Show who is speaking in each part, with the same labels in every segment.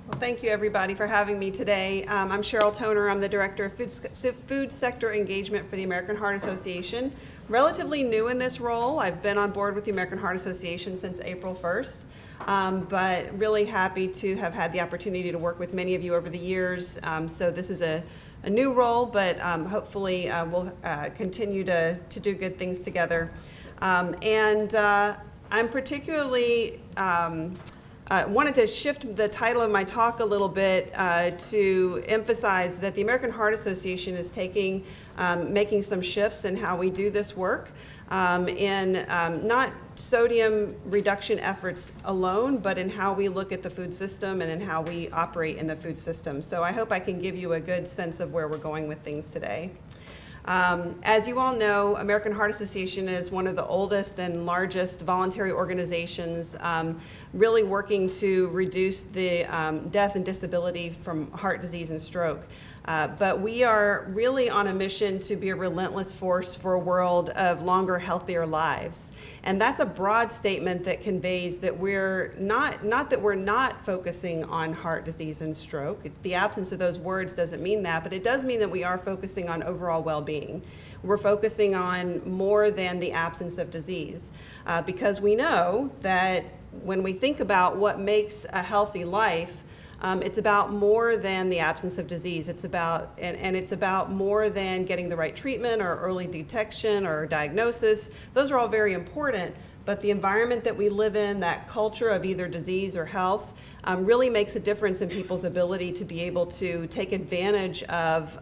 Speaker 1: Well, thank you everybody for having me today. I'm Cheryl Toner. I'm the Director of Food Sector Engagement for the American Heart Association. Relatively new in this role. I've been on board with the American Heart Association since April 1st, but really happy to have had the opportunity to work with many of you over the years. So this is a new role, but hopefully we'll continue to do good things together. I'm particularly wanted to shift the title of my talk a little bit to emphasize that the American Heart Association is making some shifts in how we do this work, in not sodium reduction efforts alone, but in how we look at the food system and in how we operate in the food system. So I hope I can give you a good sense of where we're going with things today. As you all know, American Heart Association is one of the oldest and largest voluntary organizations really working to reduce the death and disability from heart disease and stroke. But we are really on a mission to be a relentless force for a world of longer, healthier lives. And that's a broad statement that conveys that we're not that we're not focusing on heart disease and stroke. The absence of those words doesn't mean that, but it does mean that we are focusing on overall well-being. We're focusing on more than the absence of disease, because we know that when we think about what makes a healthy life, it's about more than the absence of disease. It's about, and it's about more than getting the right treatment or early detection or diagnosis. Those are all very important, but the environment that we live in, that culture of either disease or health, really makes a difference in people's ability to be able to take advantage of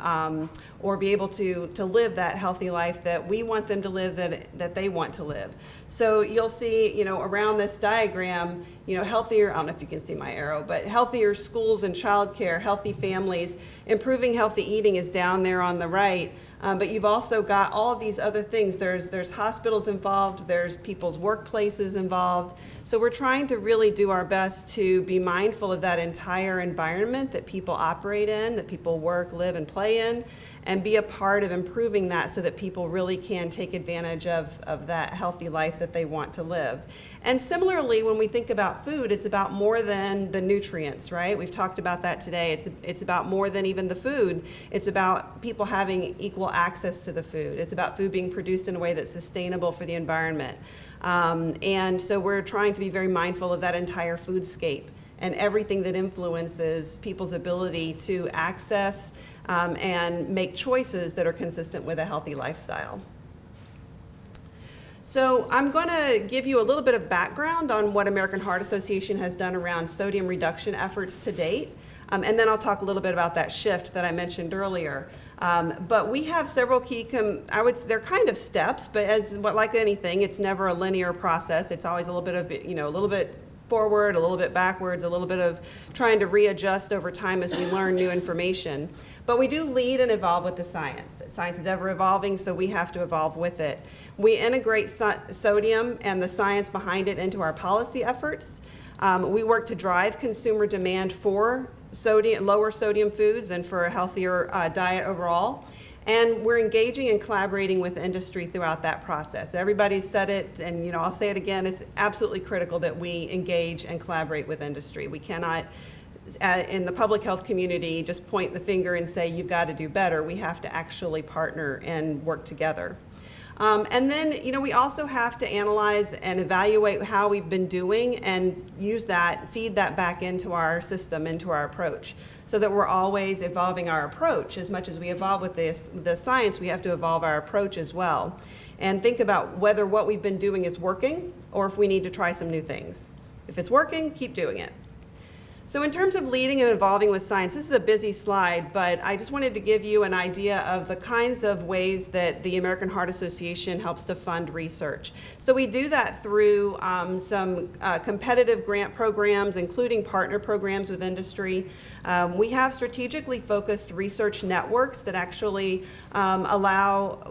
Speaker 1: or be able to live that healthy life that we want them to live, that they want to live. So you'll see, around this diagram, healthier, I don't know if you can see my arrow, but healthier schools and childcare, healthy families, improving healthy eating is down there on the right. But you've also got all of these other things. There's hospitals involved, there's people's workplaces involved. So we're trying to really do our best to be mindful of that entire environment that people operate in, that people work, live, and play in, and be a part of improving that so that people really can take advantage of that healthy life that they want to live. And similarly, when we think about food, it's about more than the nutrients, right? We've talked about that today. It's about more than even the food. It's about people having equal access to the food. It's about food being produced in a way that's sustainable for the environment. And so we're trying to be very mindful of that entire foodscape and everything that influences people's ability to access and make choices that are consistent with a healthy lifestyle. So I'm going to give you a little bit of background on what American Heart Association has done around sodium reduction efforts to date. And then I'll talk a little bit about that shift that I mentioned earlier. But we have several key, they're kind of steps, but like anything, it's never a linear process. It's always a little bit of, a little bit forward, a little bit backwards, a little bit of trying to readjust over time as we learn new information. But we do lead and evolve with the science. Science is ever evolving, so we have to evolve with it. We integrate sodium and the science behind it into our policy efforts. We work to drive consumer demand for lower sodium foods and for a healthier diet overall. And we're engaging and collaborating with industry throughout that process. Everybody's said it, and I'll say it again, it's absolutely critical that we engage and collaborate with industry. We cannot, in the public health community, just point the finger and say, you've got to do better. We have to actually partner and work together. And then, we also have to analyze and evaluate how we've been doing and feed that back into our system, into our approach, so that we're always evolving our approach. As much as we evolve with the science, we have to evolve our approach as well. And think about whether what we've been doing is working or if we need to try some new things. If it's working, keep doing it. So in terms of leading and evolving with science, this is a busy slide, but I just wanted to give you an idea of the kinds of ways that the American Heart Association helps to fund research. So we do that through some competitive grant programs, including partner programs with industry. We have strategically focused research networks that actually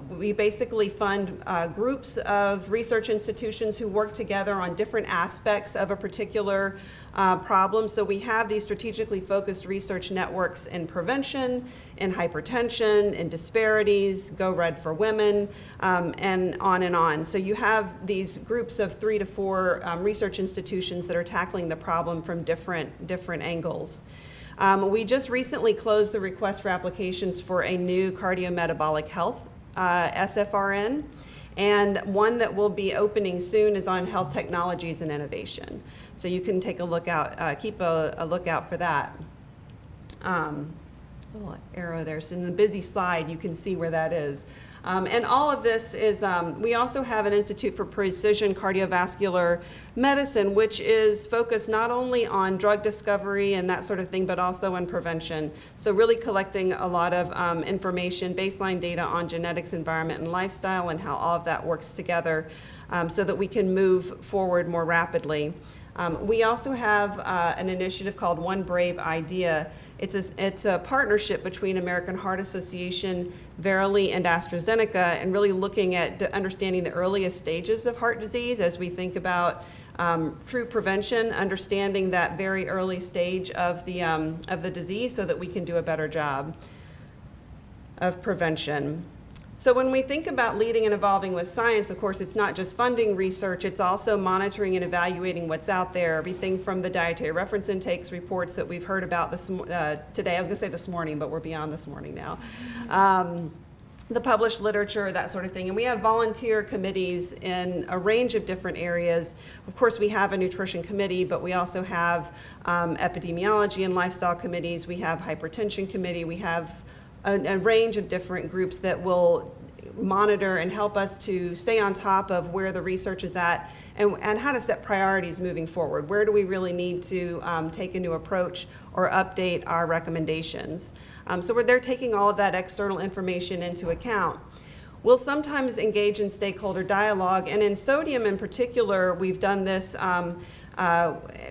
Speaker 1: we basically fund groups of research institutions who work together on different aspects of a particular problems. So we have these strategically focused research networks in prevention, in hypertension, in disparities, Go Red for Women, and on and on. So you have these groups of 3 to 4 research institutions that are tackling the problem from different angles. We just recently closed the request for applications for a new cardiometabolic health SFRN, and one that will be opening soon is on health technologies and innovation. So you can take a look out, keep a lookout for that. Little arrow there, so in the busy slide you can see where that is. And all of this is, we also have an Institute for Precision Cardiovascular Medicine, which is focused not only on drug discovery and that sort of thing, but also on prevention. So really collecting a lot of information, baseline data on genetics, environment, and lifestyle, and how all of that works together so that we can move forward more rapidly. We also have an initiative called One Brave Idea. It's a partnership between American Heart Association, Verily, and AstraZeneca, and really looking at understanding the earliest stages of heart disease as we think about true prevention, understanding that very early stage of the disease so that we can do a better job of prevention. So when we think about leading and evolving with science, of course, it's not just funding research, it's also monitoring and evaluating what's out there, everything from the dietary reference intakes reports that we've heard about today. I was going to say this morning, but we're beyond this morning now. The published literature, that sort of thing. And we have volunteer committees in a range of different areas. Of course, we have a nutrition committee, but we also have epidemiology and lifestyle committees. We have hypertension committee. We have a range of different groups that will monitor and help us to stay on top of where the research is at and how to set priorities moving forward. Where do we really need to take a new approach or update our recommendations? So they're taking all of that external information into account. We'll sometimes engage in stakeholder dialogue, and in sodium in particular, we've done this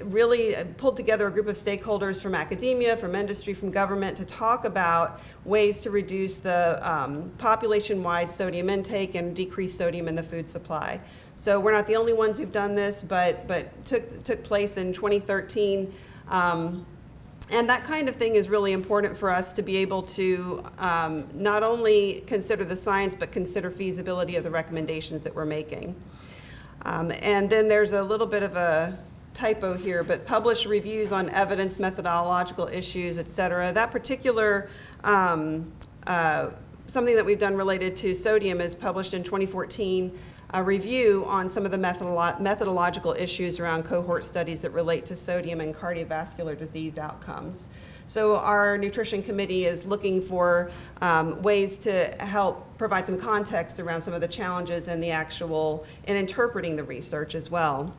Speaker 1: really pulled together a group of stakeholders from academia, from industry, from government to talk about ways to reduce the population-wide sodium intake and decrease sodium in the food supply. So we're not the only ones who've done this, but took place in 2013. And that kind of thing is really important for us to be able to not only consider the science, but consider feasibility of the recommendations that we're making. And then there's a little bit of a typo here, but published reviews on evidence, methodological issues, et cetera. That particular something that we've done related to sodium is published in 2014, a review on some of the methodological issues around cohort studies that relate to sodium and cardiovascular disease outcomes. So our nutrition committee is looking for ways to help provide some context around some of the challenges in interpreting the research as well.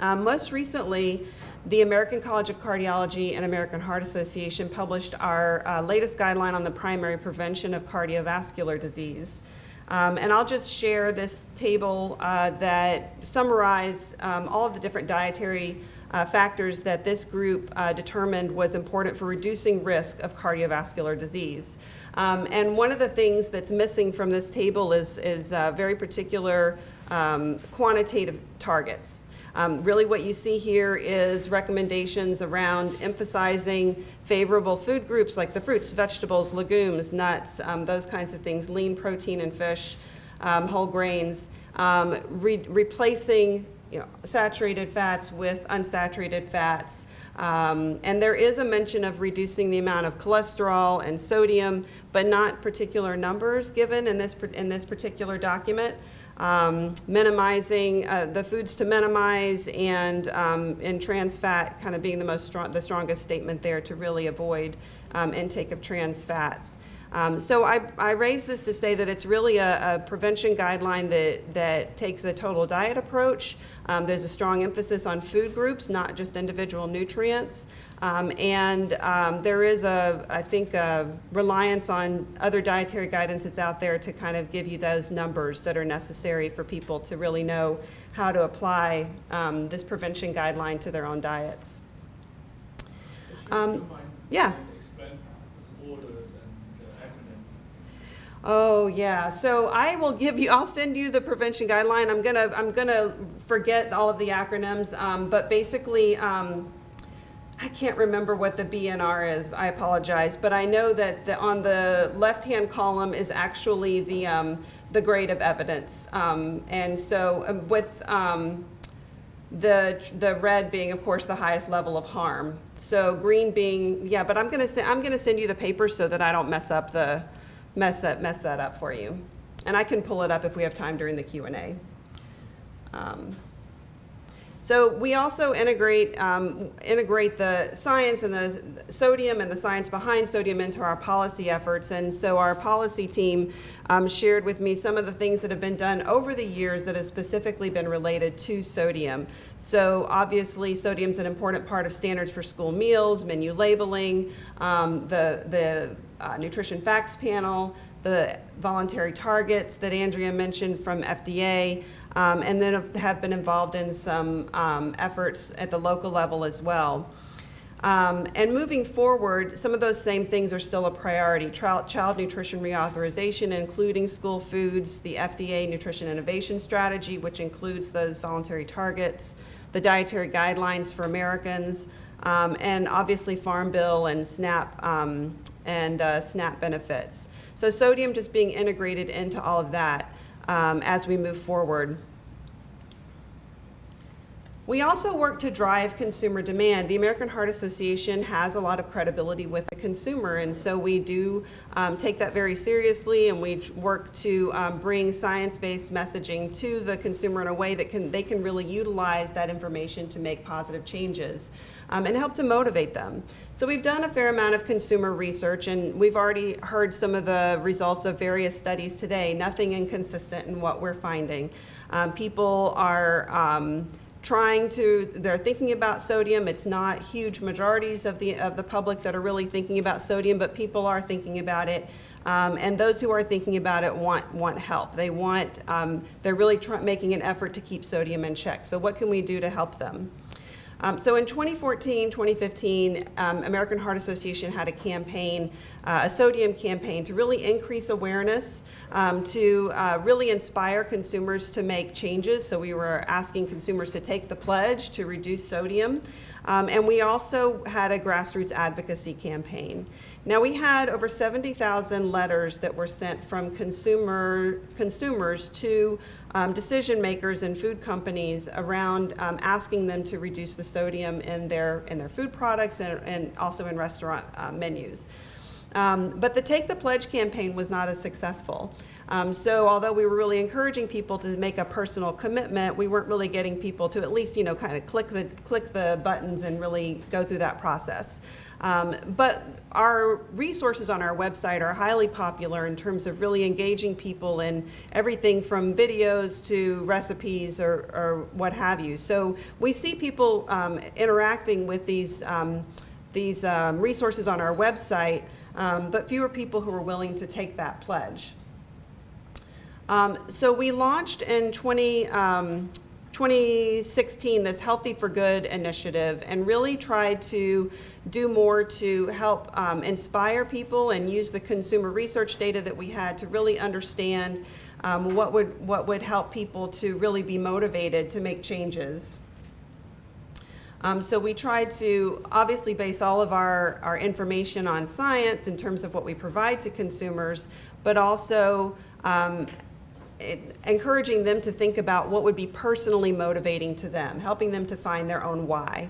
Speaker 1: Most recently, the American College of Cardiology and American Heart Association published our latest guideline on the primary prevention of cardiovascular disease. And I'll just share this table that summarized all of the different dietary factors that this group determined was important for reducing risk of cardiovascular disease. And one of the things that's missing from this table is very particular quantitative targets. Really what you see here is recommendations around emphasizing favorable food groups like the fruits, vegetables, legumes, nuts, those kinds of things, lean protein and fish, whole grains, replacing saturated fats with unsaturated fats. And there is a mention of reducing the amount of cholesterol and sodium, but not particular numbers given in this particular document. Minimizing the foods to minimize, and trans fat kind of being the strongest statement there to really avoid intake of trans fats. So I raise this to say that it's really a prevention guideline that takes a total diet approach. There's a strong emphasis on food groups, not just individual nutrients. And there is, I think, a reliance on other dietary guidance that's out there to kind of give you those numbers that are necessary for people to really know how to apply this prevention guideline to their own diets. Yeah. Oh yeah. So I'll send you the prevention guideline. I'm gonna forget all of the acronyms, but basically, I can't remember what the BNR is. I apologize, but I know that on the left-hand column is actually the grade of evidence, and so with the red being, of course, the highest level of harm. So green being, yeah. But I'm gonna send you the paper so that I don't mess that up for you, and I can pull it up if we have time during the Q&A. So we also integrate the science and the sodium and the science behind sodium into our policy efforts. And so our policy team shared with me some of the things that have been done over the years that have specifically been related to sodium. So obviously sodium's an important part of standards for school meals, menu labeling, the nutrition facts panel, the voluntary targets that Andrea mentioned from FDA, and then have been involved in some efforts at the local level as well. And moving forward, some of those same things are still a priority. Child nutrition reauthorization, including school foods, the FDA Nutrition Innovation Strategy, which includes those voluntary targets, the dietary guidelines for Americans, and obviously Farm Bill and SNAP SNAP benefits. So sodium just being integrated into all of that as we move forward. We also work to drive consumer demand. The American Heart Association has a lot of credibility with the consumer, and so we do take that very seriously, and we work to bring science-based messaging to the consumer in a way that they can really utilize that information to make positive changes and help to motivate them. So we've done a fair amount of consumer research, and we've already heard some of the results of various studies today. Nothing inconsistent in what we're finding. People are they're thinking about sodium. It's not huge majorities of the public that are really thinking about sodium, but people are thinking about it. And those who are thinking about it want help. They're really making an effort to keep sodium in check. So what can we do to help them? So in 2014, 2015, American Heart Association had a campaign, a sodium campaign, to really increase awareness, to really inspire consumers to make changes. So we were asking consumers to take the pledge to reduce sodium. And we also had a grassroots advocacy campaign. Now we had over 70,000 letters that were sent from consumers to decision makers and food companies around asking them to reduce the sodium in their food products and also in restaurant menus. But the Take the Pledge campaign was not as successful. So although we were really encouraging people to make a personal commitment, we weren't really getting people to at least, kind of click the buttons and really go through that process. But our resources on our website are highly popular in terms of really engaging people in everything from videos to recipes or what have you. So we see people interacting with these resources on our website, but fewer people who are willing to take that pledge. So we launched in 2016 this Healthy for Good initiative and really tried to do more to help inspire people and use the consumer research data that we had to really understand what would help people to really be motivated to make changes. So we tried to obviously base all of our information on science in terms of what we provide to consumers, but also encouraging them to think about what would be personally motivating to them, helping them to find their own why.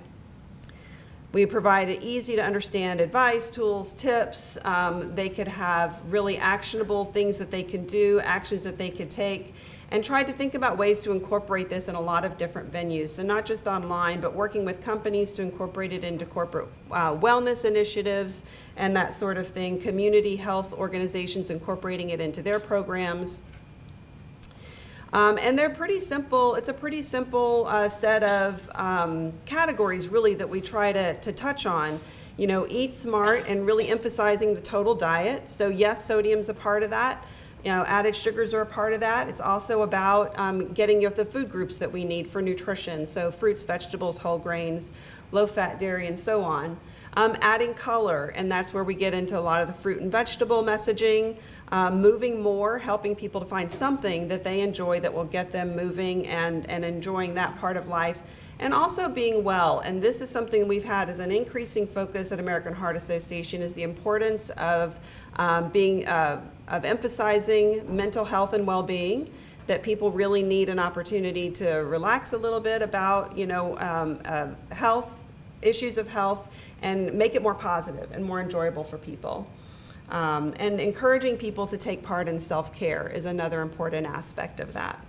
Speaker 1: We provided easy to understand advice, tools, tips. They could have really actionable things that they can do, actions that they could take, and tried to think about ways to incorporate this in a lot of different venues. So not just online, but working with companies to incorporate it into corporate wellness initiatives and that sort of thing, community health organizations incorporating it into their programs. And they're pretty simple. It's a pretty simple set of categories, really, that we try to touch on. Eat smart and really emphasizing the total diet. So yes, sodium's a part of that. Added sugars are a part of that. It's also about getting the food groups that we need for nutrition. So fruits, vegetables, whole grains, low-fat dairy, and so on. Adding color, and that's where we get into a lot of the fruit and vegetable messaging. Moving more, helping people to find something that they enjoy that will get them moving and enjoying that part of life. And also being well, and this is something we've had as an increasing focus at American Heart Association, is the importance of emphasizing mental health and well-being, that people really need an opportunity to relax a little bit about, health, issues of health, and make it more positive and more enjoyable for people. And encouraging people to take part in self-care is another important aspect of that.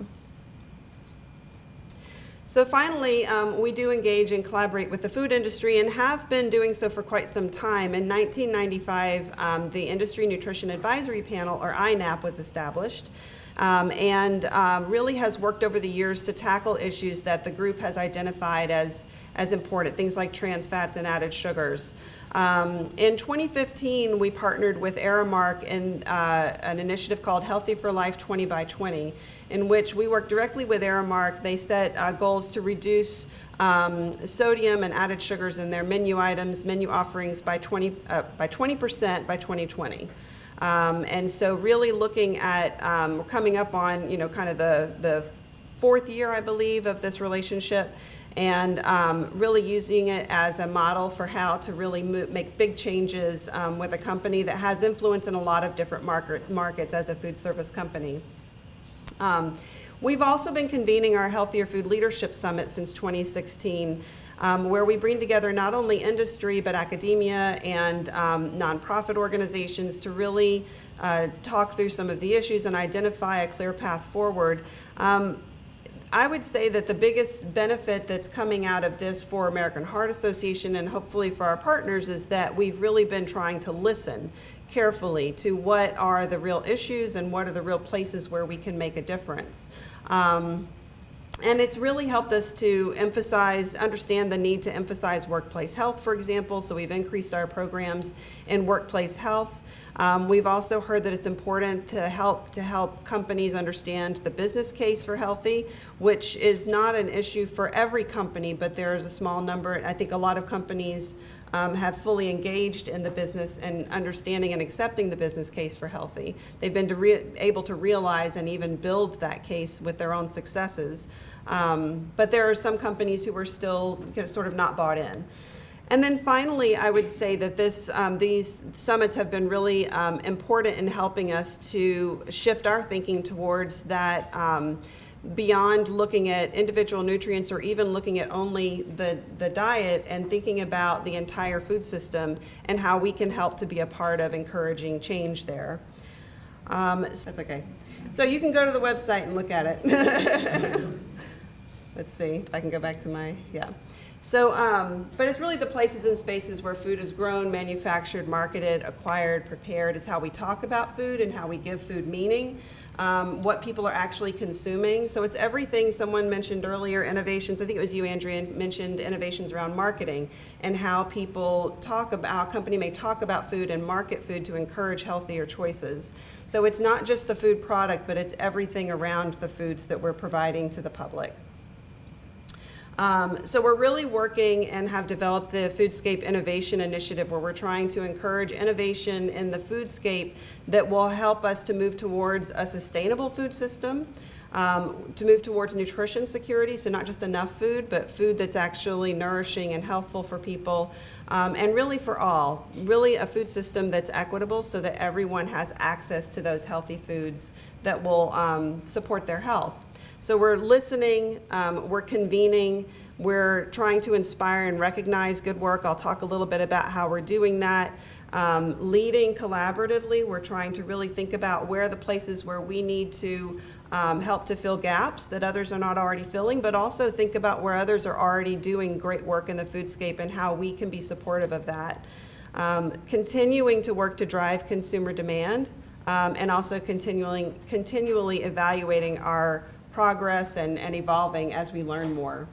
Speaker 1: So finally, we do engage and collaborate with the food industry and have been doing so for quite some time. In 1995, the Industry Nutrition Advisory Panel, or INAP, was established, and really has worked over the years to tackle issues that the group has identified as important, things like trans fats and added sugars. In 2015, we partnered with Aramark in an initiative called Healthy for Life 20 by 20, in which we worked directly with Aramark. They set goals to reduce sodium and added sugars in their menu items, menu offerings by 20% by 2020. And so really looking at, we're coming up on, kind of the fourth year, I believe, of this relationship, and really using it as a model for how to really make big changes with a company that has influence in a lot of different markets as a food service company. We've also been convening our Healthier Food Leadership Summit since 2016, where we bring together not only industry but academia and nonprofit organizations to really talk through some of the issues and identify a clear path forward. I would say that the biggest benefit that's coming out of this for American Heart Association and hopefully for our partners is that we've really been trying to listen carefully to what are the real issues and what are the real places where we can make a difference. And it's really helped us to understand the need to emphasize workplace health, for example, so we've increased our programs in workplace health. We've also heard that it's important to help companies understand the business case for healthy, which is not an issue for every company, but there is a small number. I think a lot of companies have fully engaged in the business and understanding and accepting the business case for healthy. They've been able to realize and even build that case with their own successes. But there are some companies who are still sort of not bought in. And then finally, I would say that these summits have been really important in helping us to shift our thinking towards that beyond looking at individual nutrients or even looking at only the diet, and thinking about the entire food system and how we can help to be a part of encouraging change there. That's okay. So you can go to the website and look at it. Let's see if I can go back to So, but it's really the places and spaces where food is grown, manufactured, marketed, acquired, prepared is how we talk about food and how we give food meaning, what people are actually consuming. So it's everything. Someone mentioned earlier innovations. I think it was you, Andrea, mentioned innovations around marketing and how people talk about, how a company may talk about food and market food to encourage healthier choices. So it's not just the food product, but it's everything around the foods that we're providing to the public. So we're really working and have developed the Foodscape Innovation Initiative, where we're trying to encourage innovation in the foodscape that will help us to move towards a sustainable food system, to move towards nutrition security, so not just enough food, but food that's actually nourishing and healthful for people, and really for all. Really a food system that's equitable so that everyone has access to those healthy foods that will support their health. So we're listening, we're convening, we're trying to inspire and recognize good work. I'll talk a little bit about how we're doing that. Leading collaboratively, we're trying to really think about where are the places where we need to help to fill gaps that others are not already filling, but also think about where others are already doing great work in the foodscape and how we can be supportive of that. Continuing to work to drive consumer demand, and also continually evaluating our progress and evolving as we learn more.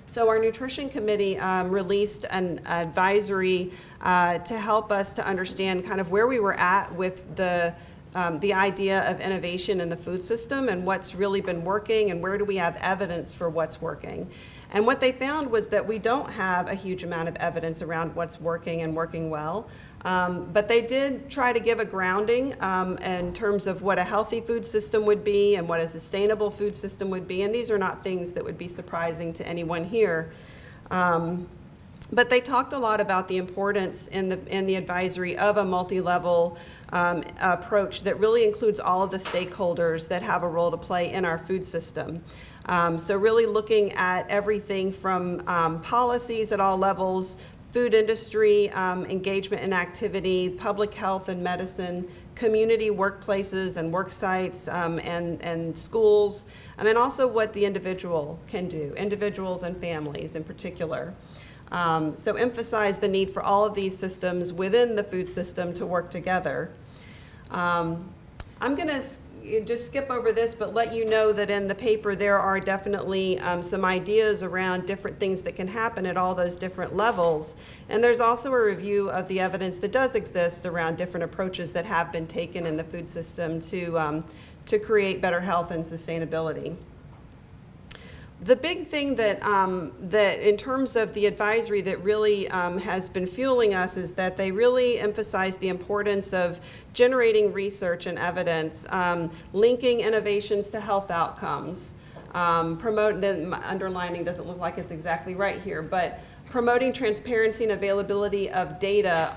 Speaker 1: So our nutrition committee released an advisory to help us to understand kind of where we were at with the the idea of innovation in the food system and what's really been working and where do we have evidence for what's working. And what they found was that we don't have a huge amount of evidence around what's working and working well. But they did try to give a grounding in terms of what a healthy food system would be and what a sustainable food system would be. And these are not things that would be surprising to anyone here. But they talked a lot about the importance in the advisory of a multi-level approach that really includes all of the stakeholders that have a role to play in our food system. So really looking at everything from policies at all levels, food industry, engagement and activity, public health and medicine, community workplaces and work sites and schools, and also what the individual can do, individuals and families in particular. So emphasize the need for all of these systems within the food system to work together. I'm going to just skip over this, but let you know that in the paper there are definitely some ideas around different things that can happen at all those different levels. And there's also a review of the evidence that does exist around different approaches that have been taken in the food system to create better health and sustainability. The big thing that in terms of the advisory that really has been fueling us is that they really emphasize the importance of generating research and evidence, linking innovations to health outcomes, the underlining doesn't look like it's exactly right here, but promoting transparency and availability of data,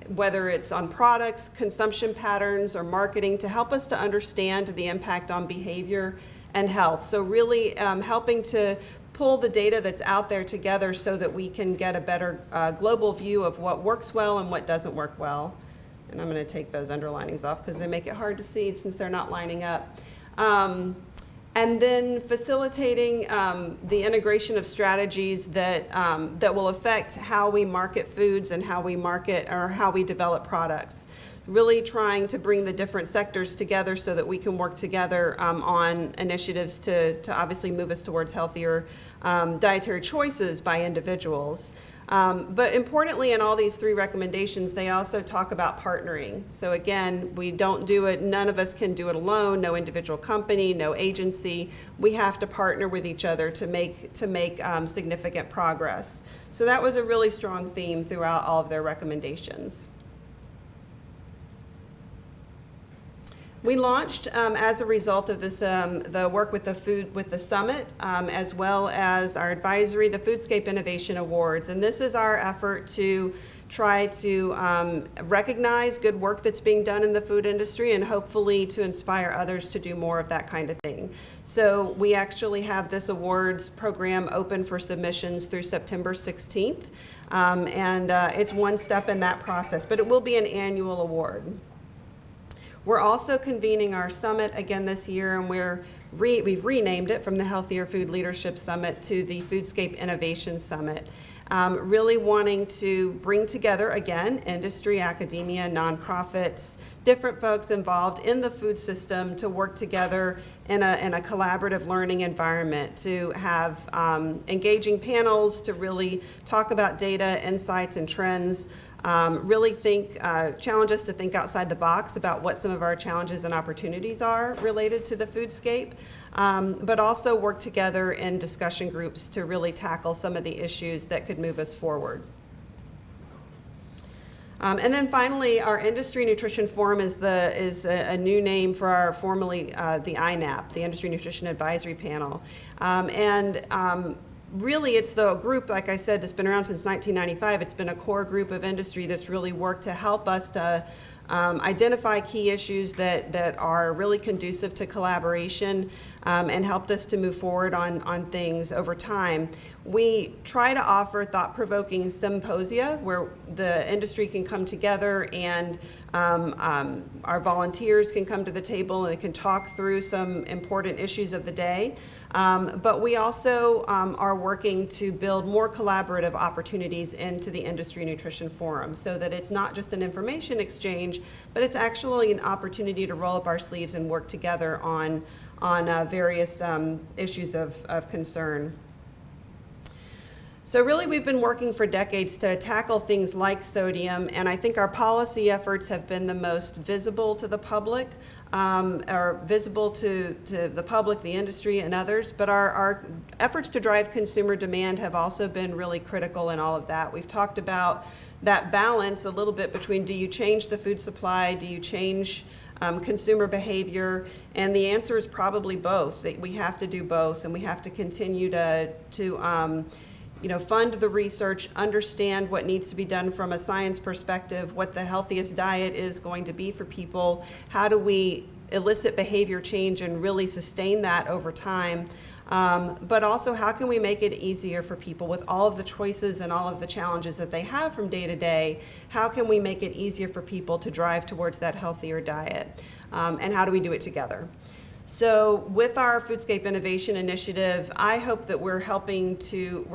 Speaker 1: whether it's on products, consumption patterns, or marketing, to help us to understand the impact on behavior and health. So really helping to pull the data that's out there together so that we can get a better global view of what works well and what doesn't work well. And I'm going to take those underlinings off because they make it hard to see since they're not lining up. And then facilitating the integration of strategies that will affect how we market foods and how we market or how we develop products. Really trying to bring the different sectors together so that we can work together on initiatives to obviously move us towards healthier dietary choices by individuals. But importantly, in all these three recommendations, they also talk about partnering. So again, we don't do it, none of us can do it alone, no individual company, no agency. We have to partner with each other to make significant progress. So that was a really strong theme throughout all of their recommendations. We launched as a result of this, the work with the summit, as well as our advisory, the Foodscape Innovation Awards. And this is our effort to try to recognize good work that's being done in the food industry and hopefully to inspire others to do more of that kind of thing. So we actually have this awards program open for submissions through September 16th. And it's one step in that process, but it will be an annual award. We're also convening our summit again this year, and we've renamed it from the Healthier Food Leadership Summit to the Foodscape Innovation Summit. Really wanting to bring together, again, industry, academia, nonprofits, different folks involved in the food system to work together in a collaborative learning environment, to have engaging panels, to really talk about data, insights, and trends. Really challenge us to think outside the box about what some of our challenges and opportunities are related to the foodscape, but also work together in discussion groups to really tackle some of the issues that could move us forward. And then finally, our Industry Nutrition Forum is a new name for our formerly the INAP, the Industry Nutrition Advisory Panel. Really, it's the group, like I said, that's been around since 1995. It's been a core group of industry that's really worked to help us to identify key issues that are really conducive to collaboration and helped us to move forward on things over time. We try to offer thought-provoking symposia where the industry can come together and our volunteers can come to the table and they can talk through some important issues of the day. But we also are working to build more collaborative opportunities into the Industry Nutrition Forum so that it's not just an information exchange, but it's actually an opportunity to roll up our sleeves and work together on various issues of concern. So really, we've been working for decades to tackle things like sodium, and I think our policy efforts have been the most visible to the public, or visible to the public, the industry, and others. But our efforts to drive consumer demand have also been really critical in all of that. We've talked about that balance a little bit between, do you change the food supply, do you change consumer behavior? And the answer is probably both. That we have to do both, and we have to continue to fund the research, understand what needs to be done from a science perspective, what the healthiest diet is going to be for people, how do we elicit behavior change and really sustain that over time, but also how can we make it easier for people with all of the choices and all of the challenges that they have from day to day, how can we make it easier for people to drive towards that healthier diet, and how do we do it together? So with our Foodscape Innovation Initiative, I hope that we're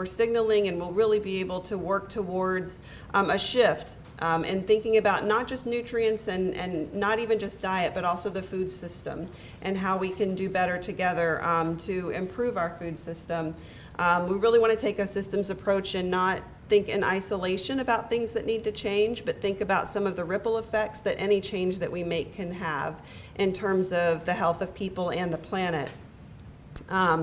Speaker 1: signaling and we'll really be able to work towards a shift in thinking about not just nutrients and not even just diet, but also the food system and how we can do better together to improve our food system. We really want to take a systems approach and not think in isolation about things that need to change, but think about some of the ripple effects that any change that we make can have in terms of the health of people and the planet.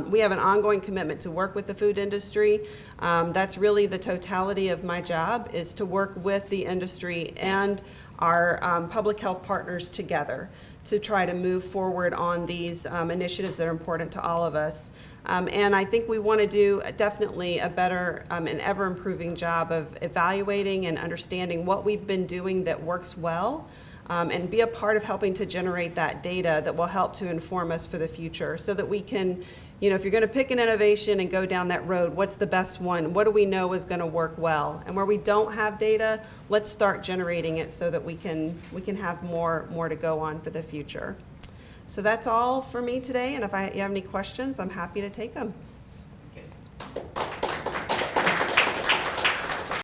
Speaker 1: We have an ongoing commitment to work with the food industry. That's really the totality of my job, is to work with the industry and our public health partners together to try to move forward on these initiatives that are important to all of us. And I think we want to do definitely a better and ever improving job of evaluating and understanding what we've been doing that works well, and be a part of helping to generate that data that will help to inform us for the future, so that we can, if you're going to pick an innovation and go down that road, what's the best one? What do we know is going to work well? And where we don't have data, let's start generating it so that we can have more to go on for the future. So that's all for me today, and if you have any questions, I'm happy to take them.